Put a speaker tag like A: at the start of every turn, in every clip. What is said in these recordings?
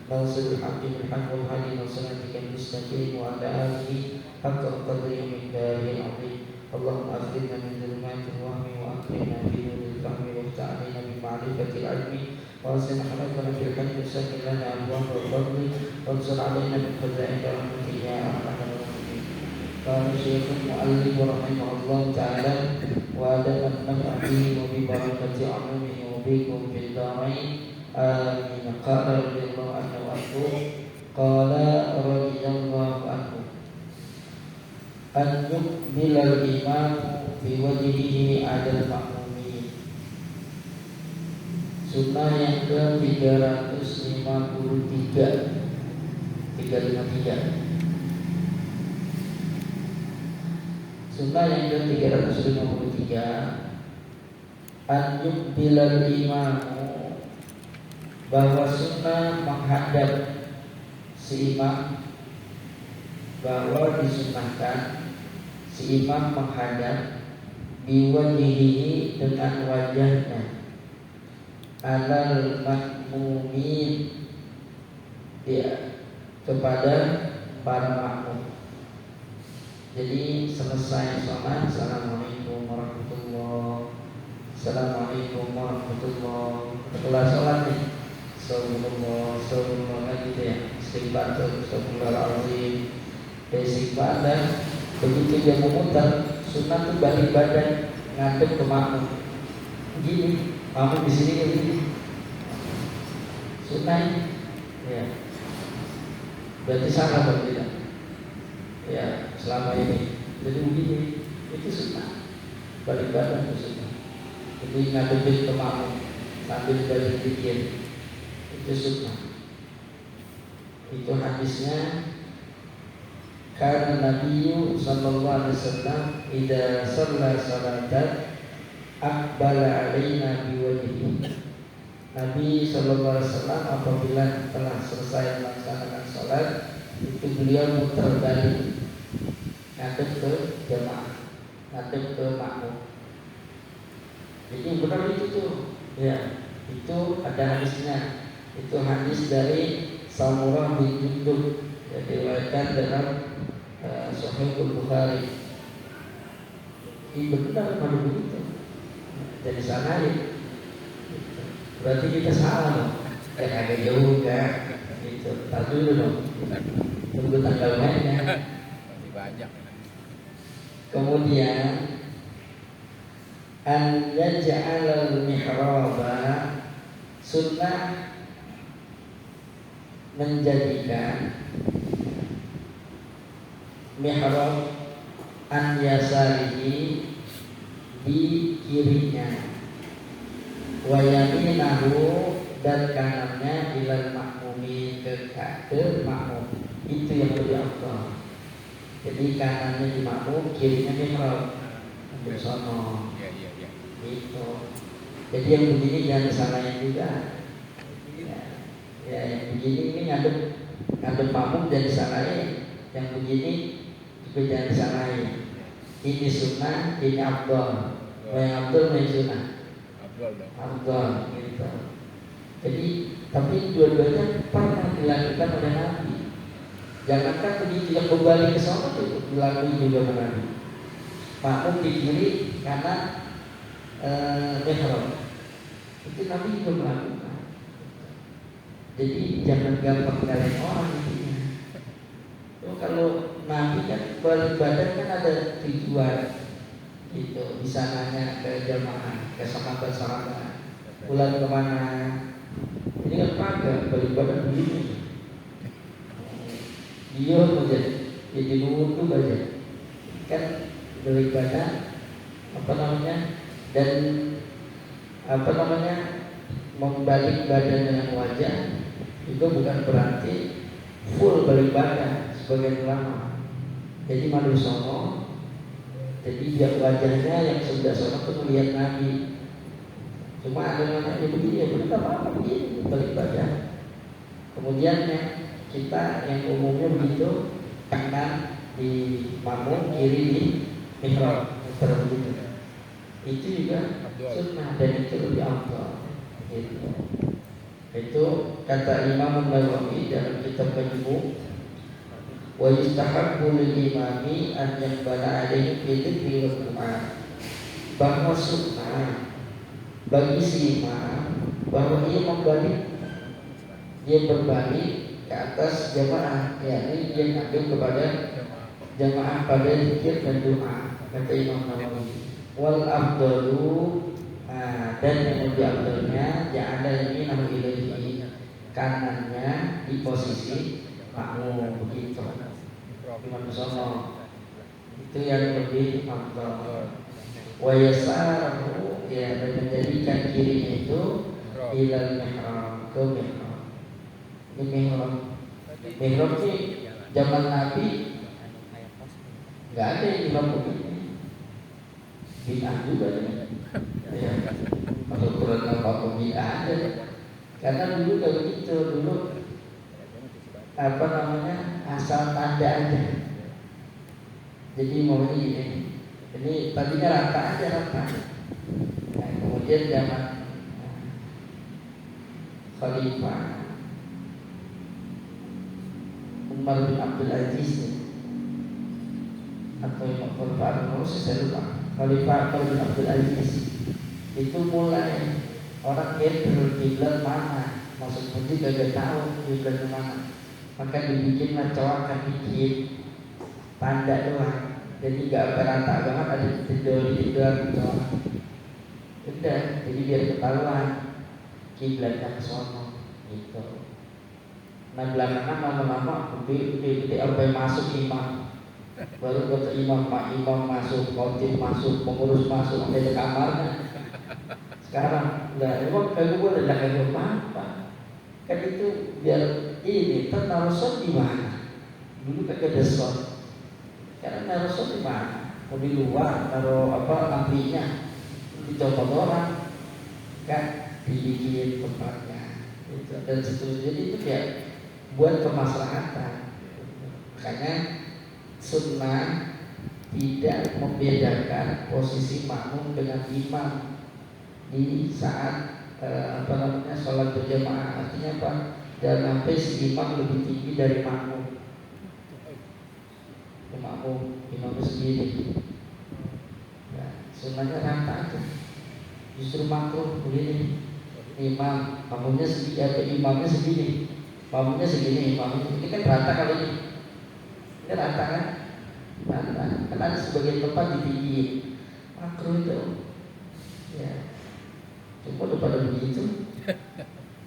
A: ناصر الحق بالحق والهادي إلى صراطك المستقيم وعلى آله حق قدره ومقداره العظيم. اللهم أخرجنا من ظلمات الوهم وأكرمنا بنور الفهم وافتح علينا بمعرفة العلم وأحسن حركنا في الحج وسهل لنا أبواب الفضل وانصر علينا من خزائن رحمتك يا أرحم الراحمين. قال الشيخ المؤلف رحمه الله تعالى وأدم النفع به وببركة عمومه وبكم في الدارين آمين. قال رضي الله عنه وعنه قال رضي الله عنه أن يقبل الإمام بوجهه على المأمومين. Sunnah yang ke-353 Sunnah yang ke-353 An yuqbilal imamu, bahwa sunnah menghadap si imam, bahwa disunahkan si imam menghadap biwajhihi dengan wajahnya alal makmumin, ya, kepada para makmum. Jadi selesai sholat, assalamualaikum warahmatullahi, assalamualaikum warahmatullahi. Setelah sholat nih, astagfirullah gitu ya, istighfar, astagfirullahaladzim, istighfar, dan begitu dia memutar, sunnah tuh balik badan ngadep ke makmum. Gini, makmum di sini begini. Sunnah ini, ya. Berarti salah atau tidak? Ya, selama ini. Jadi begini, itu sunnah. Balik badan itu sunnah. Jadi ngadepin ke makmum sambil dari zikir, itu sunnah. Itu hadisnya. Karena Nabi sallallahu alaihi wasallam idza shalla salatan aqbala alaina biwajhihi. Nabi sallallahu alaihi wasallam apabila telah selesai melaksanakan salat, itu beliau muter balik ngadep ke jemaah, ngadep ke makmum. Jadi benar itu tuh, ya, itu ada hadisnya. Itu hadis dari Samurah bin Jundub, yang diriwayatkan dalam Sahih Bukhari. Ini benar pada begitu. Jadi sana ya, berarti kita salah dong. Agak jauh kan? Itu. Tak dulu dong. Tunggu tanggal mainnya. Kemudian an yaj'alal mihraba, sunnah menjadikan mihrab an yasarihi, di kirinya, wa yaminahu, dan kanannya, ilal makmumi, ke makmum. Itu yang lebih afdal. Jadi kanannya di makmum, kirinya mihrab. Ambil sono. Itu. Jadi yang begini jangan disalahin juga. Ya, yang begini ini ngadep makmum jangan disalahin. Yang begini juga jangan disalahin. Ini sunnah, ini afdal. Yang afdal ini sunnah. Afdal gitu. Jadi tapi dua-duanya pernah dilakukan oleh Nabi. Jangankan begitu, yang kembali ke sana itu dilakukan juga oleh Nabi. Makmum di kiri, kanan mihrab. Itu Nabi juga melakukan. Jadi jangan gampang nyalain orang intinya. Kalau Nabi kan balik badan kan ada tujuan gitu, bisa nanya ke jamaah, ke sahabat-sahabat, pulang kemana. Ini kan pakai balik badan begini. Dia aja, jadi nunggu aja. Kan balik badan, dan membalik badan dengan wajah itu bukan berarti full balik badan. Sebagian ulama, jadi malu sono, jadi biar wajahnya yang sebelah sono itu melihat Nabi. Cuma ada namanya begini, ya benar apa begini balik badan. Kemudian kita yang umumnya begitu, kanan di makmum, kiri di mihrab, begitu. Itu juga sunnah dan itu lebih afdal. Gitu. Itu kata Imam Nawawi dalam kitab Majmu', wa yustahabbu lil imami an yaqbala alaihi fi dzikri wa du'a, bahwa sunnah bagi si imam bahwa ia berbalik ke atas jamaah, yakni dia ngadu kepada jamaah pada zikir dan doa, kata Imam Nawawi. Wal afdalu, dan yang lebih afdalnya ja'ala yaminahu ilaihi, kanannya di posisi makmum, begitu. Imam sono itu yang lebih afdal. Wa yasaru, ya, dan menjadikan kirinya itu ilal mihrab, ke mihrab. Ini mihrab. Mihrab ini zaman Nabi nggak ada yang mihrab begini. Bid'ah juga ya. Masuk Quran apa bid'ah ada. Karena dulu nggak begitu, dulu apa namanya, asal tanda aja. Jadi mau ini tadinya rata aja rata. Nah, kemudian zaman Khalifah Umar bin Abdul Aziz atau Khalifah Al-Nursi, saya lupa. Khalifah Umar bin Abdul Aziz itu mulai orang kiblat mana, maksud masjid gak tahu kiblat mana, maka dibikinlah coakan dikit, tanda doang. Jadi gak berata banget, ada tidur gitu. Udah, jadi biar ketahuan kiblatnya ke sono gitu. Nah belakangan lama-lama gede apa yang masuk imam, baru kata imam masuk, khotib masuk, pengurus masuk, ada di kamarnya. Sekarang udah emang kagak boleh, dah kagak apa-apa. Kan itu biar ini taruh di mana? Dulu kagak ada shot. Karena taruh di mana? Mau di luar, taruh apa lampinya, dicopot orang, kan dibikin tempatnya. Itu dan seterusnya. Jadi itu ya buat kemaslahatan. Makanya sunnah tidak membedakan posisi makmum dengan imam di saat sholat berjamaah. Artinya apa? Dan sampai si imam lebih tinggi dari makmum. Imam sendiri. Ya, sunnahnya rata aja. Justru makruh begini. Imamnya segini, makmumnya segini, ini kan rata kalau ini. Ini rata kan? Rata. Kan ada sebagian tempat ditinggiin. Makruh itu. Ya. Cuma udah pada begitu.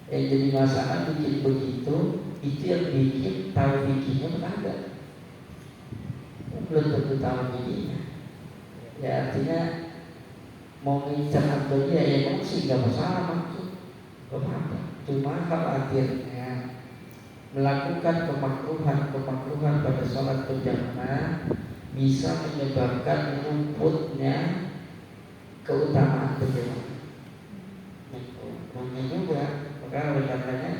A: Yang jadi masalah bikin begitu, itu yang bikin tahu bikinnya ada. Belum tentu tahu bikinnya. Ya artinya mau ngincar abdulnya ya emang sih gak masalah maksud. Apa? Cuma khawatirnya melakukan kemakruhan pada sholat berjamaah bisa menyebabkan luputnya keutamaan berjamaah. Makanya juga, maka oleh karenanya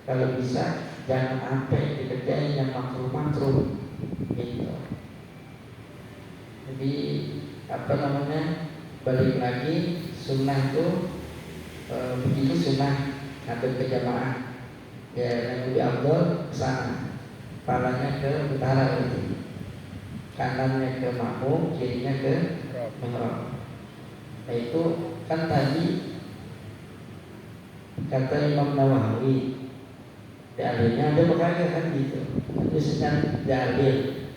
A: kalau bisa jangan sampai dikerjain yang makruh gitu. Jadi balik lagi sunnah itu begitu sunnah ngadep ke jamaah. Ya yang lebih afdal ke sana, kepalanya ke utara itu, kanannya ke makmum, kirinya ke mihrab. Nah itu kan tadi kata Imam Nawawi, dalilnya ada berbagai kan gitu. Itu sedang dalil.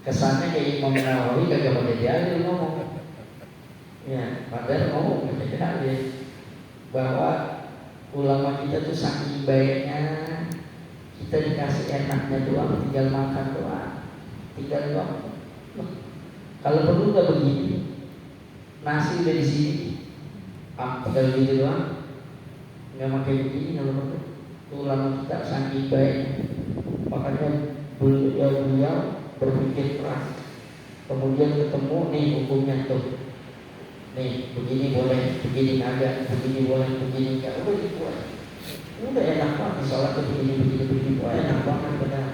A: Kesannya kayak Imam Nawawi kagak pakai dalil ngomong. Ya, padahal ngomong pakai dalil bahwa ulama kita tuh saking baiknya, kita dikasih enaknya doang, tinggal makan doang. Kalau perlu nggak begini, nasi udah di sini, tinggal gitu doang, nggak pakai begini. Kalau perlu, ulama kita saking baiknya, makanya beliau berpikir keras, kemudian ketemu nih hukumnya tuh. Nih, begini boleh, begini kagak, begini boleh, begini enggak. Udah dibuat. Udah enak banget sholat begini, wah enak banget benar.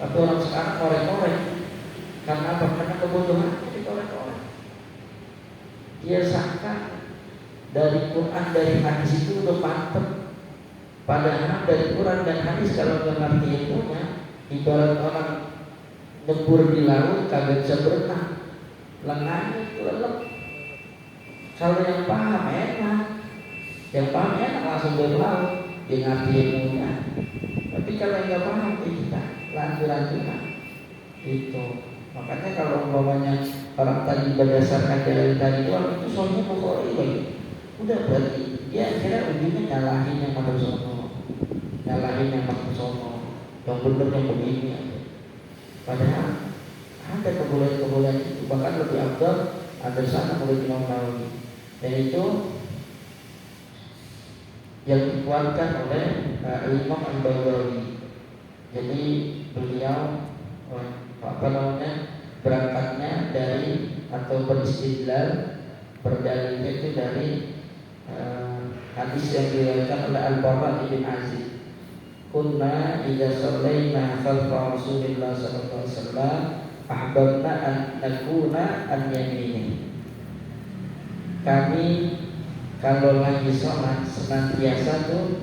A: Tapi orang sekarang korek-korek. Karena apa? Karena kebutuhan dikorek-korek. Dia sangka dari Quran, dari hadis itu udah mantep. Padahal dari Quran dan hadis kalau nggak ngerti ilmunya, ibarat orang nyebur di laut kagak bisa berenang, lengannya itu lelep. Kalau yang paham enak langsung berlaut, dia ngerti ilmunya. Tapi kalau yang nggak paham kita lanjut-lanjutan itu. Makanya kalau umpamanya orang tadi berdasarkan dalil tadi doang itu soalnya Bukhari lagi. Udah berarti dia akhirnya ujungnya nyalahin yang Marzusono, yang benar yang begini aja. Padahal ada kebolehan itu, bahkan lebih afdal ada sana oleh Imam Nawawi. Dan itu yang dikuatkan oleh Imam Al-Baghawi. Jadi beliau berangkatnya dari atau beristidlal berdalilnya itu dari hadis yang diriwayatkan oleh Al-Bara bin Azib. Kunna idza shallaina khalfa Rasulillah sallallahu alaihi wasallam ahbabna an nakuna an yamini. Kami kalau lagi sholat senantiasa tuh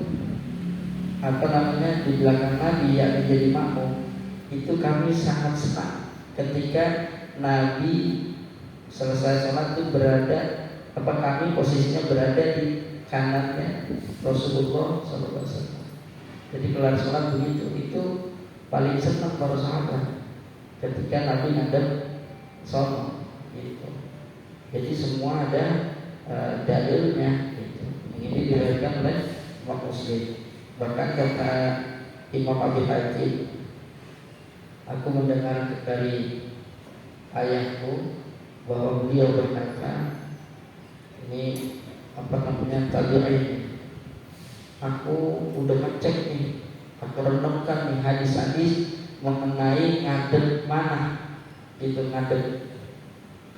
A: di belakang Nabi yang menjadi makmum. Itu kami sangat senang ketika Nabi selesai sholat itu kami posisinya berada di kanannya Rasulullah SAW. Jadi kelar sholat begitu, itu paling senang para sahabat ketika Nabi ngadep sholat gitu. Jadi semua ada dalilnya gitu. Ini diriwayatkan oleh Imam Muslim. Bahkan kata Imam Abi Hatim, aku mendengar dari ayahku bahwa beliau berkata, ini tabi'in, aku udah ngecek nih, aku renungkan nih hadis-hadis mengenai ngadep mana, itu ngadep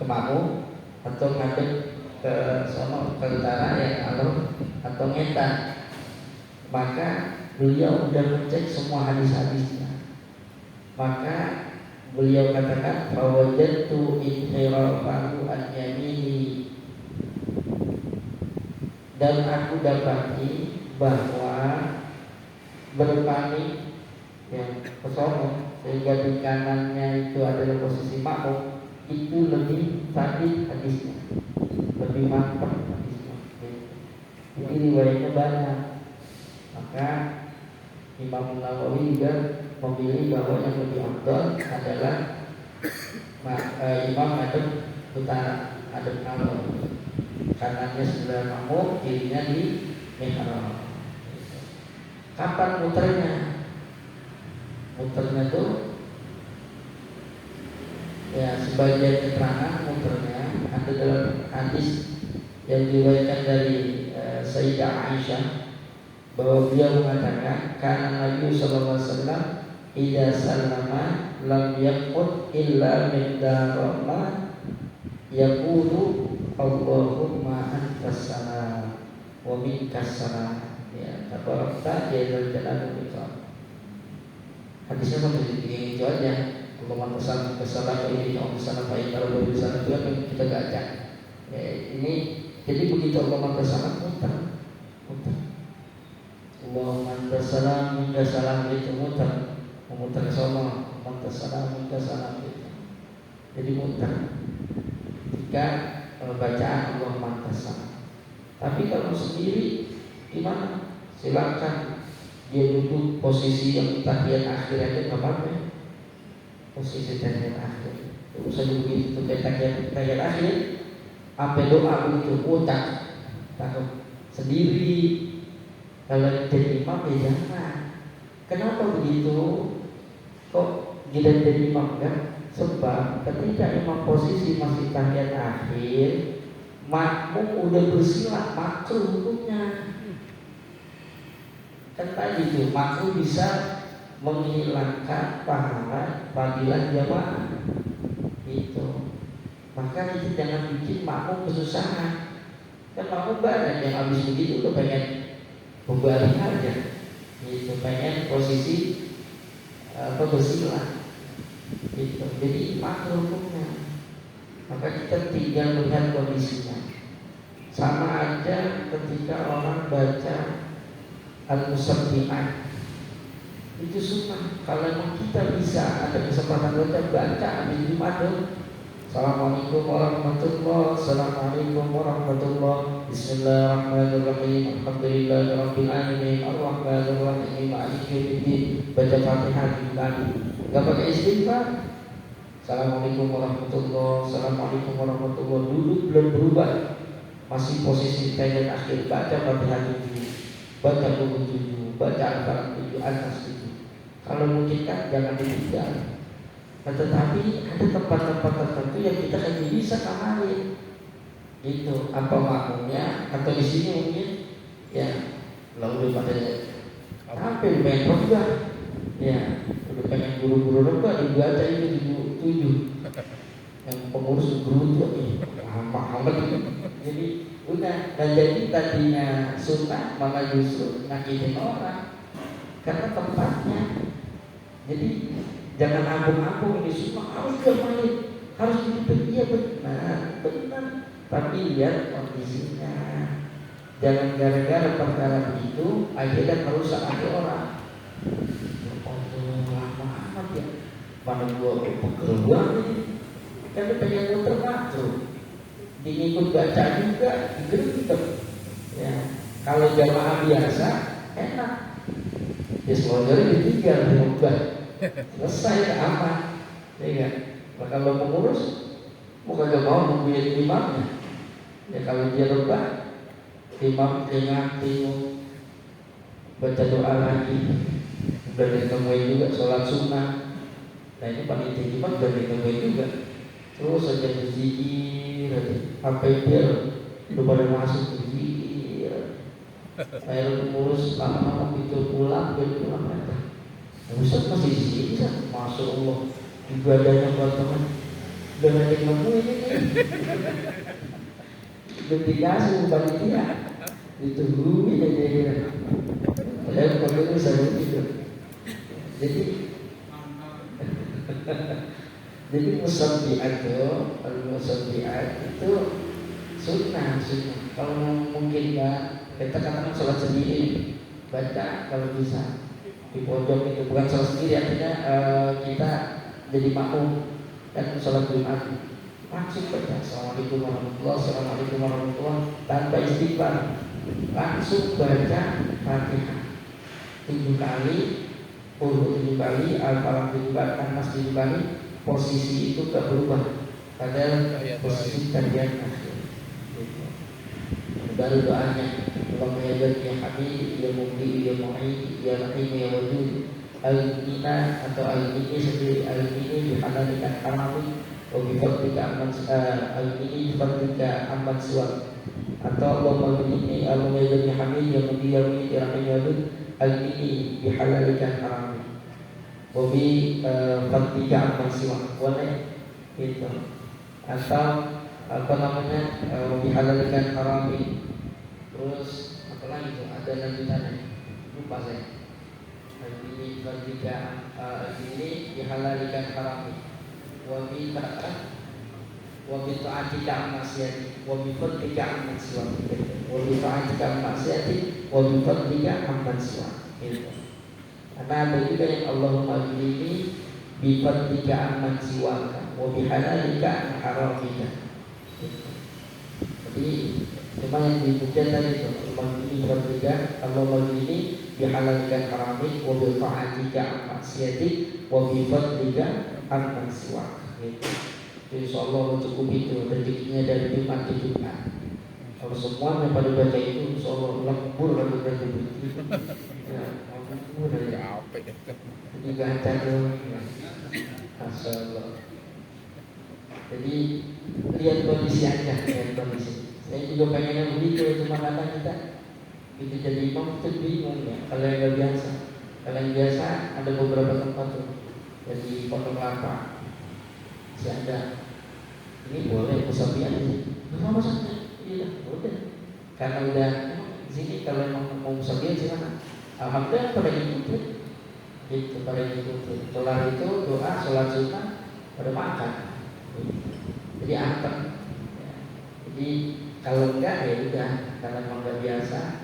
A: ke makmum atau ngadep ke sono ke utara ya atau ngetan. Maka beliau udah ngecek semua hadis-hadisnya. Maka beliau katakan fawajadtu inhirafahu an yamini, dan aku dapati bahwa berpaling yang ke sono sehingga di kanannya itu adalah posisi makmum, itu lebih tadi hadisnya, lebih mantap hadisnya. Jadi riwayatnya banyak. Maka Imam Nawawi juga memilih bahwa yang lebih afdal adalah imam ngadep utara, ngadep ngalor, kanannya sebelah makmum, kirinya di mihrab. Kapan muternya? Muternya tuh ya sebagian keterangan muternya ada dalam hadis yang diriwayatkan dari Sayyidah Aisyah bahwa beliau mengatakan karena Nabi sallallahu alaihi wasallam idza sallama lam yaqut illa min darama yaqulu Allahumma antas salam wa minkas salam, ya tabarakta ya dzal jalali wal ikram. Hadisnya sampai itu aja. Allahumma antas salam ini Allahumma salam fa inna rabbil salam itu yang kita baca. Ya, ini jadi begitu Allahumma antas salam muter. Allahumma antas salam minkas salam itu muter. Memutar ke sono, mantas salam minkas salam itu. Jadi muter. Jika bacaan Allah mantas salam. Tapi kalau sendiri gimana? Silakan dia duduk posisi yang tahiyat akhir aja nggak apa-apa. Posisi tahiyat akhir. Tidak usah begitu tahiyat akhir. Apa doa begitu utak, takut sendiri. Kalau jadi imam ya jangan. Kenapa begitu? Kok tidak jadi imam kan? Sebab ketika imam posisi masih tahiyat akhir, makmum udah bersilat makruh hukumnya. Kan tadi itu makruh bisa menghilangkan pahala fadilah jamaah. Itu. Maka kita jangan bikin makmum kesusahan. Kan makmum banyak yang habis begitu udah pengen membalik aja. Itu pengen posisi bersilat. Gitu. Jadi makruh hukumnya. Maka kita tinggal melihat kondisinya. Sama aja ketika orang baca al-musabbihat itu sunnah. Kalau memang kita bisa ada kesempatan baca di Jumat. Assalamualaikum warahmatullahi wabarakatuh. Assalamualaikum warahmatullahi. Bismillahirrahmanirrahim. Alhamdulillahirabbil alamin. Arrahmanirrahim. Maliki yaumiddin. Baca Fatihah dikali. Enggak pakai istighfar. Assalamualaikum warahmatullahi. Assalamualaikum warahmatullahi. Duduk belum berubah. Masih posisi tayyat akhir. Baca Fatihah dulu. Baca buku 7, baca Al-Falaq 7, An-Nas 7. Kalau mungkin kan jangan ditinggal. Nah, tetapi ada tempat-tempat tertentu yang kita hanya bisa amalin. Gitu. Apa makmumnya? Atau di sini mungkin ya lalu pada tampil main rebah. Ya, udah pengen buru-buru rebah dibaca itu 7. Yang pengurus guru itu lama amat. Jadi udah, dan jadi tadinya sunnah malah justru nyakitin orang karena tempatnya. Jadi jangan agung-agung ini sunnah harus diamalin, harus dihidup. Iya benar. Tapi lihat kondisinya. Jangan gara-gara perkara begitu akhirnya merusak hati orang. Oh lama amat ya, mana gua pegel banget ini. Kan pengen muter makruh, diikut baca juga digeruduk. Ya, kalau jamaah biasa enak. Ya selonjornya ditinggal di khutbah. Selesai aman. Ya kan? Nah, kalau pengurus bukan gak mau nungguin imamnya. Ya kalau dia rebah, imam tengok baca doa lagi. Udah ditemuin juga sholat sunnah. Nah ini panitia imam udah ditemuin juga. Terus saja berzikir, apa dia udah pada masuk berzikir. Saya pengurus lama-lama itu pulang mereka. Ustaz masih di sini kan? Masya Allah, ibadahnya buat teman. Udah nanti nemuin ini. Udah dikasih panitia, ditungguin aja ya. Padahal kalau saya itu, jadi musabbihat itu sunnah. Kalau mungkin ya kita katakan sholat sendiri, baca kalau bisa di pojok itu, bukan sholat sendiri artinya kita jadi makmum dan sholat Jumat langsung baca Assalamualaikum warahmatullahi wabarakatuh, Assalamualaikum warahmatullahi wabarakatuh, tanpa istighfar, langsung baca Fatihah 7 kali, 7 kali, Al-Falaq 7 kali, An-Nas 7 kali. Posisi itu tak berubah, padahal posisi kajian akhir. Baru doanya, Allahumma ya Bani ya Habib, ya Mubdi, ya Mu'id, ya Rahim, ya Wadud, al-Mina atau al-Mini sendiri, al-Mini dihalalikan harami, wabifadlika al-Mini bifadlika amman suwak, atau Allahumma Bini, Allahumma ya Bani Habib, ya Mubdi, ya Mu'id, ya Rahim, ya Wadud, al-Mini dihalalikan harami, wabi fadlika amman suwak, boleh gitu. Atau apa namanya, dihalalkan harami. Terus apa lagi tuh, ada lanjutannya lupa saya. Ini ketika ini dihalalkan harami, wabi ta'atika maksiati, wabi fadlika amman siwa, wabi ta'atika maksiati, wabi fadlika amman siwa. Karena ada juga yang Allahumma ini bifadlika amman siwa, wabi halalika haramika. Jadi cuma yang dipuja tadi itu Allah ini dihalalkan harami, wa bi ta'atika maksiati, wa bi fadlika amman siwak. Insyaallah cukup itu rezekinya dari Jumat ke Jumat. Kalau semua yang pada baca itu insyaallah lembur kalau rezeki. Ya, lembur ya. Ini gantar dong. Masyaallah. Jadi lihat kondisi aja, lihat kondisi. Saya juga pengennya begitu, cuma kadang kita itu jadi imam itu bingung ya. Kalau yang nggak biasa, kalau yang biasa ada beberapa tempat tuh, jadi Pondok Kelapa, masih ada. Ini boleh musabbihat ini, nggak masalah, iya udah. Karena udah di sini kalau mau musabbihat silakan. Alhamdulillah pada ngikutin, itu pada ngikutin. Kelar itu doa, sholat sunnah, pada makan. Jadi anteng. Jadi kalau enggak ya udah, kalau memang nggak biasa